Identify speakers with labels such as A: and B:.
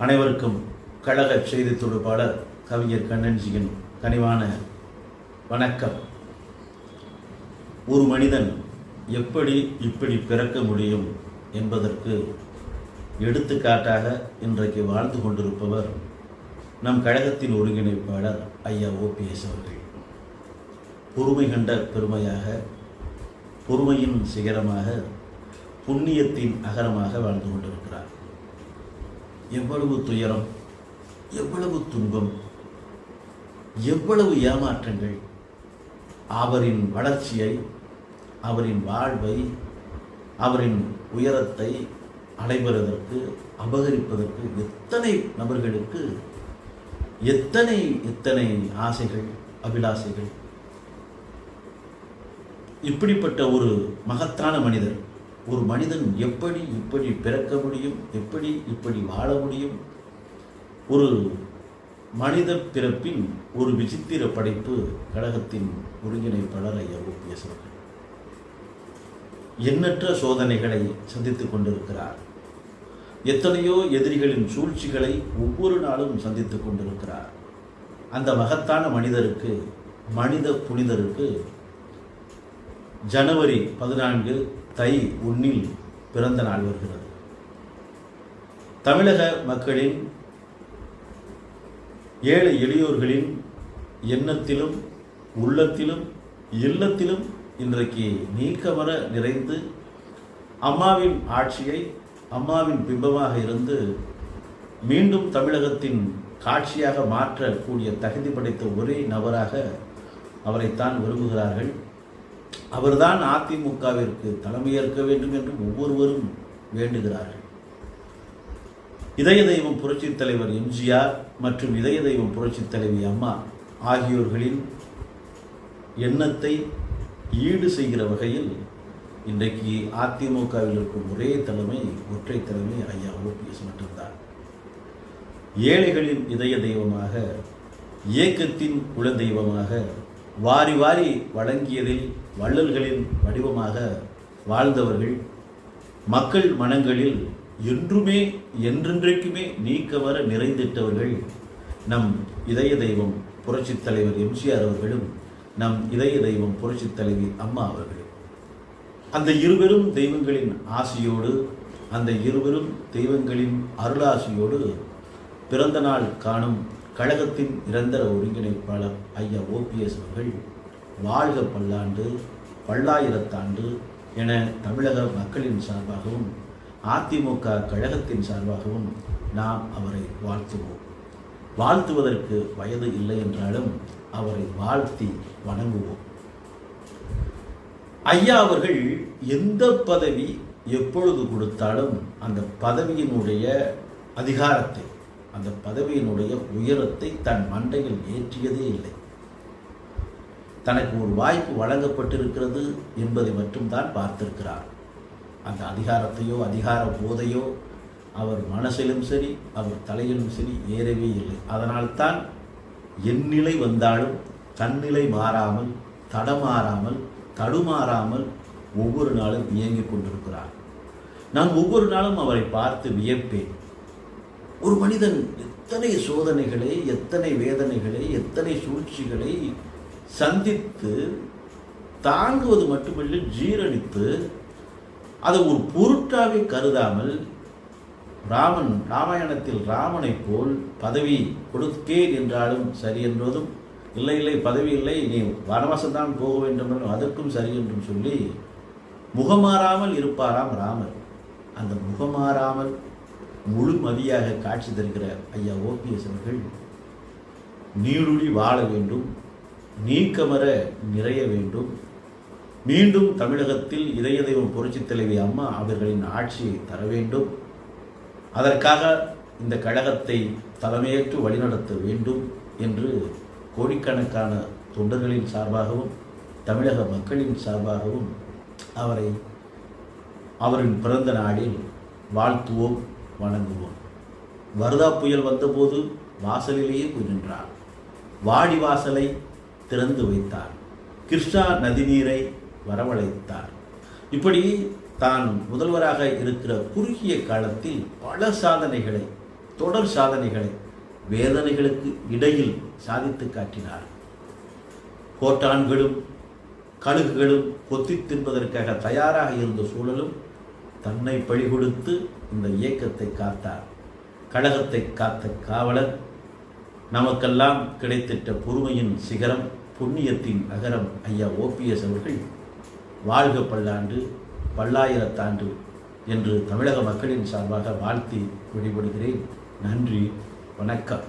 A: அனைவருக்கும் கழக செய்தி தொடர்பாளர் கவிஞர் கண்ணன்ஜியின் கனிவான வணக்கம். ஒரு மனிதன் எப்படி இப்படி பிறக்க முடியும் என்பதற்கு எடுத்துக்காட்டாக இன்றைக்கு வாழ்ந்து கொண்டிருப்பவர் நம் கழகத்தின் ஒருங்கிணைப்பாளர் ஐயா ஓபிஎஸ் அவர்கள். பொறுமை கண்ட பெருமையாக, பொறுமையின் சிகரமாக, புண்ணியத்தின் அகரமாக வாழ்ந்து கொண்டிருக்கிறார். எவ்வளவு துயரம், எவ்வளவு துன்பம், எவ்வளவு ஏமாற்றங்கள் அவரின் வளர்ச்சியை, அவரின் வாழ்வை, அவரின் உயரத்தை அடைவதற்கு, அபகரிப்பதற்கு எத்தனை நபர்களுக்கு எத்தனை ஆசைகள், அபிலாசைகள். இப்படிப்பட்ட ஒரு மகத்தான மனிதர், ஒரு மனிதன் எப்படி இப்படி பிறக்க முடியும், எப்படி இப்படி வாழ முடியும்? ஒரு மனித பிறப்பின் ஒரு விசித்திர படைப்பு கழகத்தின் ஒருங்கிணைப்பாளர் ஐயா ஓபிஎஸ் அவர்கள். எண்ணற்ற சோதனைகளை சந்தித்துக் கொண்டிருக்கிறார். எத்தனையோ எதிரிகளின் சூழ்ச்சிகளை ஒவ்வொரு நாளும் சந்தித்துக் கொண்டிருக்கிறார். அந்த மகத்தான மனிதருக்கு, மனித புனிதருக்கு ஜனவரி 14 தை 1 பிறந்த நாள் வருகிறது. தமிழக மக்களின், ஏழை எளியோர்களின் எண்ணத்திலும், உள்ளத்திலும், இல்லத்திலும் இன்றைக்கு நீக்கமர நிறைந்து அம்மாவின் ஆட்சியை, அம்மாவின் பிம்பமாக இருந்து மீண்டும் தமிழகத்தின் காட்சியாக மாற்றக்கூடிய தகுதி படைத்த ஒரே நபராக அவரைத்தான் விரும்புகிறார்கள். அவர்தான் அதிமுகவிற்கு தலைமையேற்க வேண்டும் என்று ஒவ்வொருவரும் வேண்டுகிறார்கள். இதய தெய்வம் புரட்சித் தலைவர் எம்ஜிஆர் மற்றும் இதய தெய்வம் புரட்சித் தலைவி அம்மா ஆகியோர்களின் எண்ணத்தை ஈடு செய்கிற வகையில் இன்றைக்கு அதிமுகவில் இருக்கும் ஒரே தலைமை, ஒற்றை தலைமை ஐயா ஓபிஎஸ் மட்டும்தான். ஏழைகளின் இதய தெய்வமாக, இயக்கத்தின் குல தெய்வமாக, வாரி வாரி வழங்கியதில் வள்ளல்களின் வடிவமாக வாழ்ந்தவர்கள், மக்கள் மனங்களில் என்றுமே என்றென்றைக்குமே நீக்கவர நிறைந்திட்டவர்கள் நம் இதய தெய்வம் புரட்சித் தலைவர் எம்ஜிஆர் அவர்களும், நம் இதய தெய்வம் புரட்சித் தலைவி அம்மா அவர்களும். அந்த இருவரும் தெய்வங்களின் ஆசியோடு, அந்த இருவரும் தெய்வங்களின் அருளாசியோடு பிறந்த நாள் காணும் கழகத்தின் நிரந்தர ஒருங்கிணைப்பாளர் ஐயா ஓபிஎஸ் அவர்கள் வாழ்க பல்லாண்டு, பல்லாயிரத்தாண்டு என தமிழக மக்களின் சார்பாகவும், அதிமுக கழகத்தின் சார்பாகவும் நாம் அவரை வாழ்த்துவோம். வாழ்த்துவதற்கு வயது இல்லை என்றாலும் அவரை வாழ்த்தி வணங்குவோம். ஐயா அவர்கள் எந்த பதவி எப்பொழுது கொடுத்தாலும் அந்த பதவியினுடைய அதிகாரத்தை, அந்த பதவியினுடைய உயரத்தை தன் மண்டையில் ஏற்றியதே இல்லை. தனக்கு ஒரு வாய்ப்பு வழங்கப்பட்டிருக்கிறது என்பதை மட்டும்தான் பார்த்திருக்கிறார். அந்த அதிகாரத்தையோ, அதிகார போதையோ அவர் மனசிலும் சரி, அவர் தலையிலும் சரி ஏறவே இல்லை. அதனால்தான் என் நிலை வந்தாலும் தன்னிலை மாறாமல், தடமாறாமல், தடுமாறாமல் ஒவ்வொரு நாளும் இயங்கிக் கொண்டிருக்கிறார். நான் ஒவ்வொரு நாளும் அவரை பார்த்து வியப்பேன். ஒரு மனிதன் எத்தனை சோதனைகளை, எத்தனை வேதனைகளை, எத்தனை சூழ்ச்சிகளை சந்தித்து தாங்குவது மட்டுமல்ல, ஜீரணித்து அதை ஒரு பொருட்டாவே கருதாமல், ராமாயணத்தில் ராமனை போல் பதவி கொடுக்கேன் என்றாலும் சரி என்றதும், இல்லை இல்லை பதவி இல்லை, நீ வனவாசம்தான் போக வேண்டும் என்றும் அதற்கும் சரி என்றும் சொல்லி முகமாறாமல் இருப்பாராம் ராமர். அந்த முகமாறாமல் முழுமதியாக காட்சி தருகிற ஐயா ஓபிஎஸ் அவர்கள் நீடுழி வாழ வேண்டும், நீக்கமர நிறைய வேண்டும், மீண்டும் தமிழகத்தில் இதய தெய்வம் புரட்சித் தலைவி அம்மா அவர்களின் ஆட்சியை தர வேண்டும், அதற்காக இந்த கழகத்தை தலைமையேற்று வழிநடத்த வேண்டும் என்று கோடிக்கணக்கான தொண்டர்களின் சார்பாகவும், தமிழக மக்களின் சார்பாகவும் அவரை அவரின் பிறந்த நாளில் வாழ்த்துவோம், வணங்குவோம். வர்தா புயல் வந்தபோது வாசலிலேயே போய் நின்றார். வாடி வாசலை திறந்து வைத்தார். கிருஷ்ணா நதிநீரை வரவழைத்தார். இப்படி தான் முதல்வராக இருக்கிற குறுகிய காலத்தில் பல சாதனைகளை தொடர் சாதனைகளை வேதனைகளுக்கு இடையில் சாதித்து காட்டினார். கோட்டான்களும் கழுகுகளும் கொத்தி தின்பதற்காக தயாராக இருந்த சூழலும் தன்னை பழிகொடுத்து இந்த இயக்கத்தை காத்தார். கழகத்தை காத்த காவலர், நமக்கெல்லாம் கிடைத்திட்ட பொறுமையின் சிகரம், புண்ணியத்தின் நகரம் ஐயா ஓபிஎஸ் அவர்கள் வாழ்க பல்லாண்டு பல்லாயிரத்தாண்டு என்று தமிழக மக்களின் சார்பாக வாழ்த்தி வழிபடுகிறேன். நன்றி, வணக்கம்.